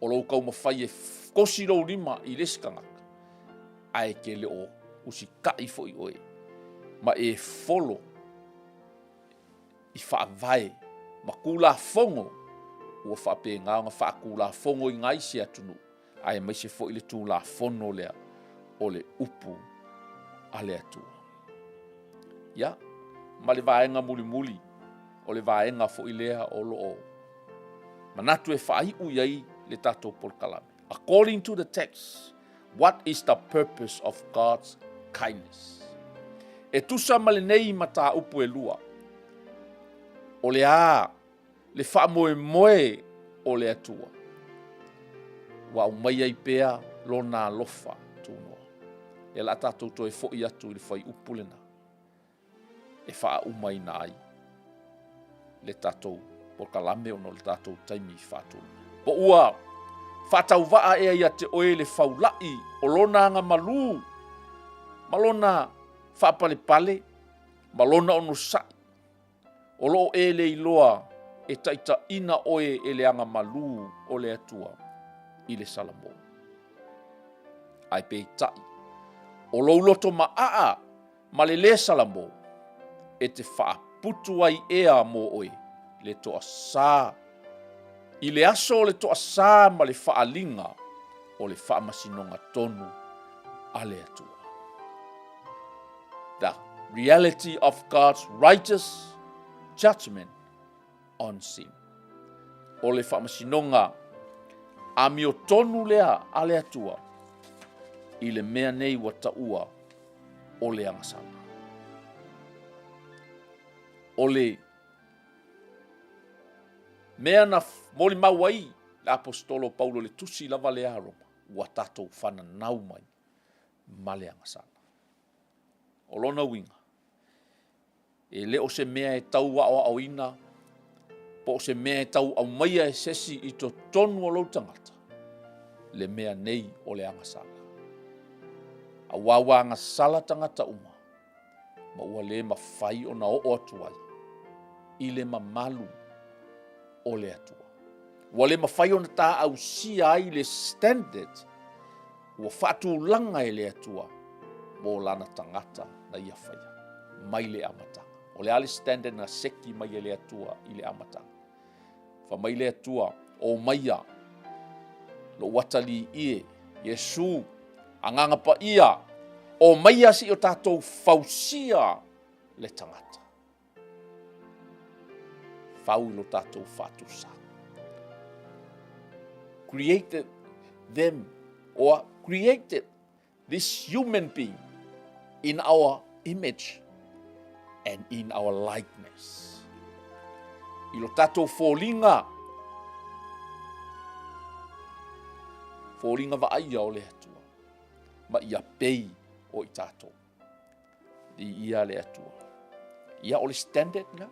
O loo kau mawhai e kosiro lima i les kangaka. Ai ke le o usi kai fo i oe. Ma e folo i whaavae. Ma kula fongo ua whaapenga nga whaakula fongo i ngai se atunu. Ai mai se fo i le tū la fono lea o le upu a le atua. Ia, ma le vaenga muli o le vaenga fo i lea o loo. Manatu e whaai uiai le tatou polkalame. According to the text, what is the purpose of God's kindness? E tusa male nei mata upu e lua. o le le whaamoe o le atua. Wa umai ai pea lona alofa tūnoa. E la tātou toi fo'i atu i le whai upulena. E wha umai na ai. Le tātou porkalame ono le tātou taimi i whātulu. Po ua, whātau waa ea ia te oe le whaulai o lona anga malu. Malona whaapale pale, malona ono sai. O lo e le iloa e taita ina oe e le anga malu o le atua i le salamo. Ai pe tai. O lo loto maa ma le salamo e te whaaputu ai ea mo oe le toa sā. I le aso o le toa sā ma le whaalinga o le whaamasinonga tonu a le atua. The reality of God's righteous judgment on sin. O le whaamasinonga a mio tonu lea a le atua i le mea nei wa taua o le angasana. O le mea na moli mauai le apostolo Paulo le tusi lava le aroma ua tatou whananau mai ma le angasana. O lona winga. E le o se mea e tau wa o ina, po o se mea e tau au maia e sesi i to tonu o lau tangata, le mea nei o le angasala. A wawa angasala tangata uma, ma ua le mawhai o na o atuai, i le mamalu o le atua. Ua le mawhai o na tā au sia ai le standard, ua whatu langa e le atua, mo lana tangata na ia whaia, mai le amata. O le ale standard na seki mai le atua i le amata. Fa mai le atua o maia lo watali ie Yesu anganga pa ia o maia si o tātou fausia le tangata. Fau lo tātou fatusa. Created them or created this human being in our image and in our likeness. I lo tātou fōlinga va aia o le atua. Ma ia pei o i tātou. Di ia le atua. Ia o le standard na.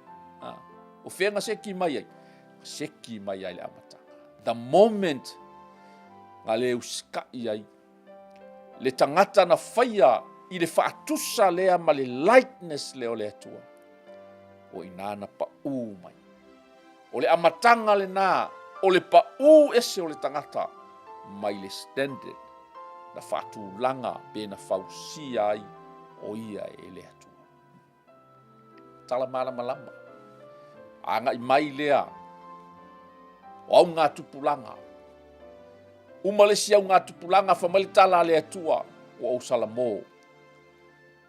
O whenga seki mai ai. Seki mai ai le amata. The moment nga le uskai ai. Le tangata na whaia i le whaatusa lea ma le likeness leo le atua. O inana pa mai. O le amatanga le nā. O le pa ese o le tangata. Mai le standard. Na whaatulanga pe na whausia ai. O ia e le atua. Tala malama. Anga i mai lea. O au ngā tupulanga. Umalesi au ngā tupulanga whamalitala le atua. O au salamo.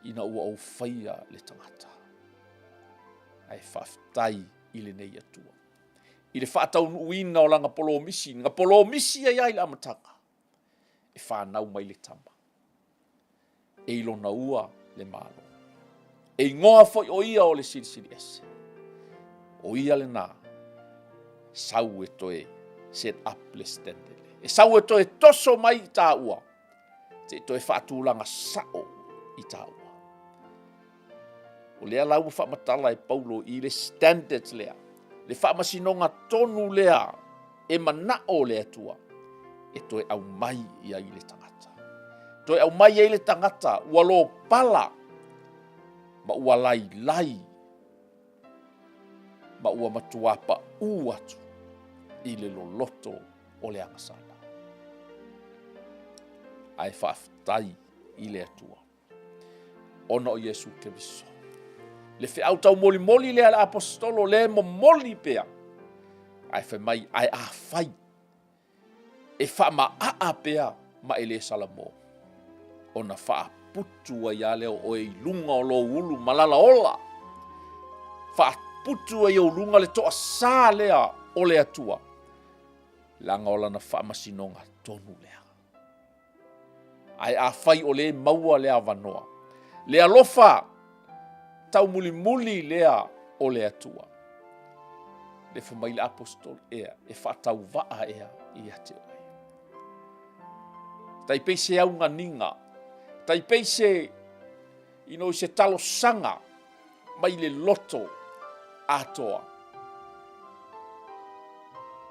Ina ua au whaia le tangata. Ai whaftai i le nei atua. I le whaatau uina o langa polo misi. Nga polo misi ai le amatanga. E whanau mai le tama. E ilona ua le malo. E ngoa foi o ia o le sirisiri ese. O ia le nā. Sau e toe set up le standard. E sau e toe toso mai i tā ua. Te toe whaatulanga sao i tā ua. O lea lau whaamatala e Paulo i le standards lea. Le whaamasinonga tonu lea e manao lea tua. E toe au mai i ai le tangata. Toe au mai i ai le tangata ua lo pala. Ma ua lai. Ma ua matuapa atu i le loloto o le angasala. Ai whaaftai i le atua. Ona o Yesu Keriso. Le fe au tau moli le ala apostolo le mo moli pea. Ai fe mai ai a fai. E fa ma a pea ma ele salamo. Ona fa putu ai ale o e lunga o lo ulu malala ola. Fa putu ai o lunga le toa sa lea o le atua. Langa ola na fa masinonga tonu lea. Ai a fai o le maua lea vanoa. Le alofa tau muli lea o le atua. le famai le apostol ea e whaatau waa ea i ate oe. Tai peise au nganinga, tai peise ino se talo sanga mai le loto atoa.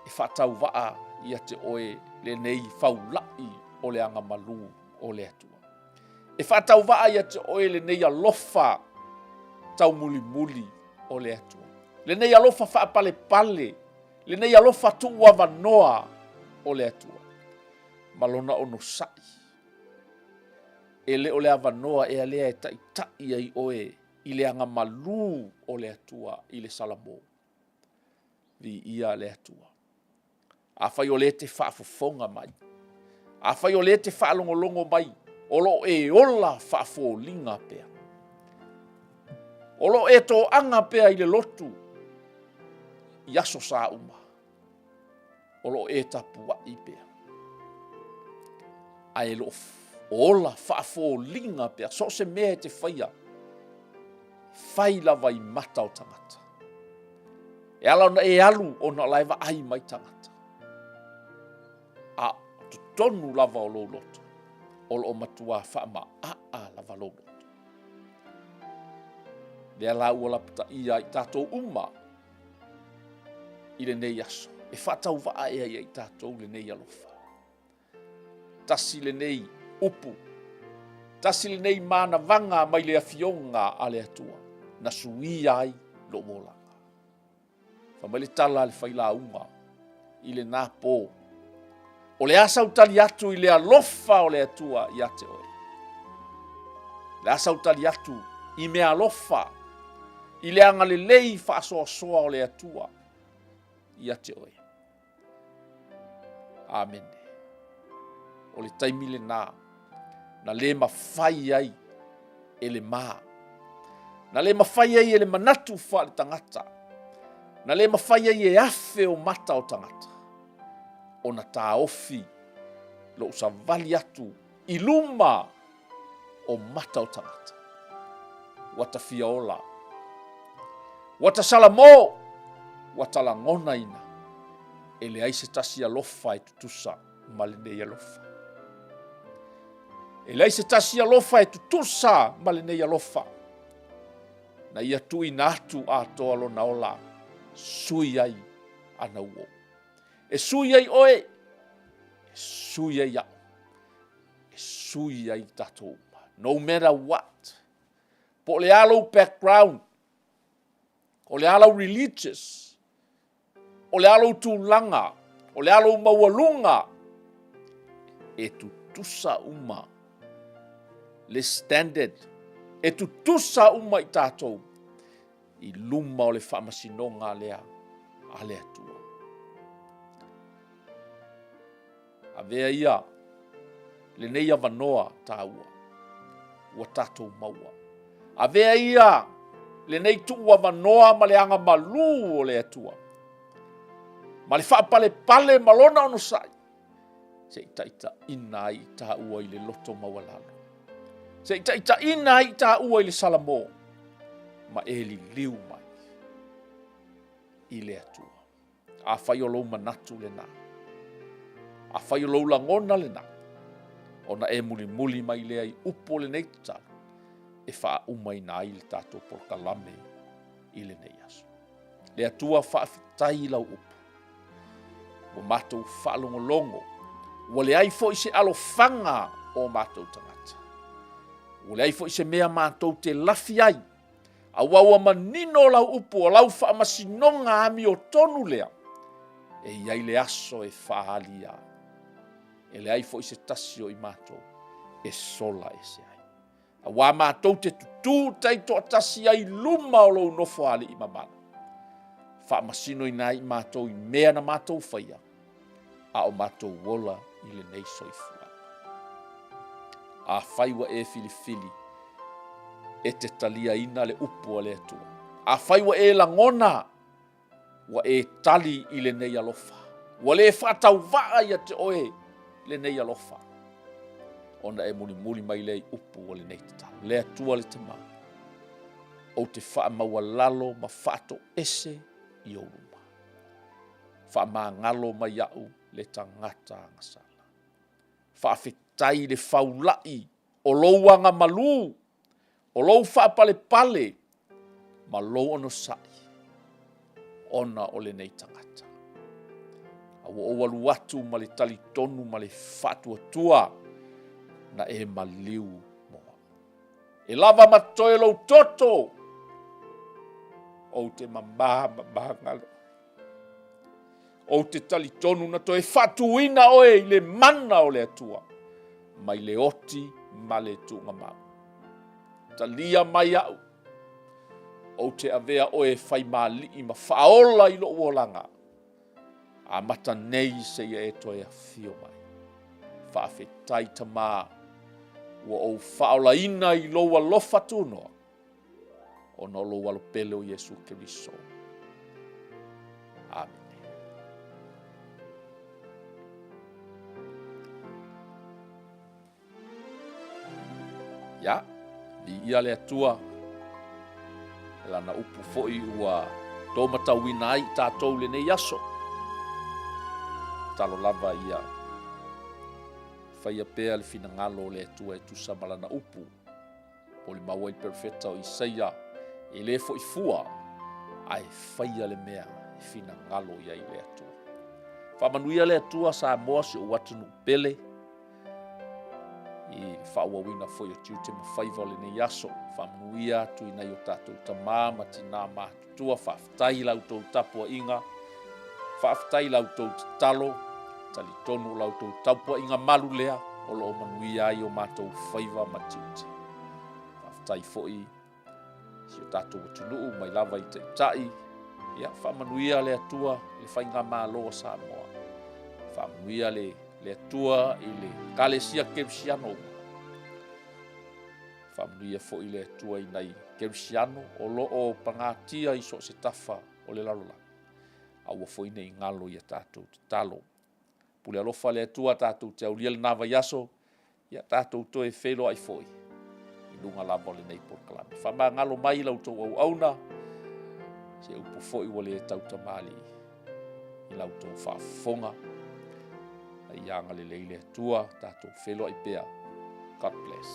E whaatau waa i ate oe le nei faulai o le anga malu o le atua. E whaatau waa i ate oe le nei alofa tau muli muli o le atua. Le nei alofa whaapale pale, le nei alofa tuua vanoa o le atua. Malona ono sai. E le o le avanoa e alea e tai ai oe i le anga malu o le atua i le salamo. Vi ia le atua. A whai o le te whaafofonga mai. A whai o le te whaalongolongo mai. O lo e ola whaafolinga pea. O lo e tō anga pea i le lotu. Iaso sa uma. O lo e tapua i pea. Ai lo ola whaafolinga pea. So se mea te whaia. Whai lava i mata o tangata. E ala ona e alu o na laiva ai mai tangata. A tonu lava o lo loto. O lo matua whaama a lava lo loto. Lea la ua lapta ia i tātou uma. I le nei aso. E whatau waa ea i tātou le nei alofa. Tasi le nei upu. Tasi le nei mana vanga mai le afionga a le atua. Na sui ai lo molanga. Whamai le tala le whaila uma. I le nā pō. O le asa utali atu i le alofa o le atua i ate oe. Le asa utali atu i me alofa. I le anga le lei whaasoa soa o le atua. I ate oe. Amen. O le taimi le nā. Na le mawhai ai e le mā. Na le mawhai ai e le manatu wha le tangata. Na le mawhai ai e afe o mata o tangata. O na tā ofi lo usa vali atu i luma o mata o tangata. Wata fiaola. Wata salamo. Wata langona ina. E le aise tasi alofa e tutusa ma le nei alofa. E le aise tasi alofa e tutusa ma le nei alofa. Na ia tui na atu a toa lo na ola. Sui ai ana uo. E sui ai oe. E sui ai au. E sui ai tatou. No matter what. Po le alo background. O le alo religious. O le alo tūlanga. O le alo maualunga. E tutusa uma. Le standard. E tutusa uma i tātou. I luma o le whamasinonga lea. A lea tua. A vea ia. Le nei avanoa tāua. Ua tātou maua. A vea ia. Le nei tua avanoa ma le anga malu o le atua. Ma le whaapale pale malona ono sai. Se itaita ina i tā ua i le loto mawalalo. Se itaita ina i tā ua i le salamo. Ma e li liu mai. I le atua. A whai o lou manatu le nā. A whai o lou langona le nā. O na e muli muli mai lea i upo le neita. E wha umai nā i le tātou porkalame i le nei aso. Le atua whaafitai lau upo. O mātou whaalongolongo. O le ai fo i se alofanga o mātou tangata. O le ai fo i se mea mātou te lafi ai. A waua manino lau upo o lau whaamasinonga ami o tonu lea. E iai le aso e whaalia. E le ai fo i se tasio i mātou. E sola e se ai. A wā mātou te tutu taito atasi ai luma o lou nofo ali i mamana. Whaamasino i nai mātou i mea na mātou whaia. A o mātou wola i le nei soifua. A whaiwa e filifili. E te talia ina le upo le atua. A whaiwa e langona. Wa e tali i le nei alofa. Wa le whatau waa ia te oe le nei alofa. Ona e muli muli mai lei upu o le nei te tau. Le atua le te maa. O te wha maua lalo ma whato ese i o ruma. Whaamangalo mai au le tangata ngasala. Whaafetai le faulai o louanga malu, o lou whaapale-pale, ma lou ono sai, ona o le nei tangata. Awa o walu atu ma le tali tonu ma le whatuatua na e maliu moa. E lava matoe lou toto, o te mamangalo. O te tali tonu na toe whatuina oe i le mana o le atua, mai le oti ma le tunga mau. Talia mai au, o te avea oe whai mali i ma whaola i lo uolanga, a mata nei se ia e toe a fio mai. Whaafetai tamā, ua o whaola ina i loa lofa tunoa, o no loa lo pele o Yesu Keriso. Amen. Ya, di ia le atua, lana upu foi ua tō matauina ai tātou le nei aso. Talo lava ia, whaia pēa le fina ngalo le atua e tusa malana upu, o le maua i perfeta o Isaia, e le foi fua, ai whaia le mea e fina ngalo ia i le atua. Whamanuia le atua sa moa si o watunu pele, i whaawawina foi o tiute ma whaiva o le nei aso, whamanuia tu ina i o tātou tamā ma tina mātutua, whaaftai lau tau tapua inga, whaaftai lau tau talo, tali tonu lau tau tapua inga malu lea, o lo manuia i o mātou whaiva ma tiute. Whaaftai foi, si o tātou tunuu mai lava i te tai, ia whamanuia le atua, le whainga māloa sa moa. Whamanuia le atua i le kalesia kerisiano. Whamanuia fo i le atua i nei kerisiano o lo o pangatia i so se tafa o le lalola. Aua fo i nei ngalo i a tātou te talo. Pule alofa le atua tātou te aulia le nava yaso, i a tātou toe whelo ai foi. I lunga lava le nei porkalami. Whama ngalo mai lau tau au auna, se upu fo i wale e tau tamali i lau tau whaafonga. Ianga le leile atua, tātou whelo ai pea. God bless.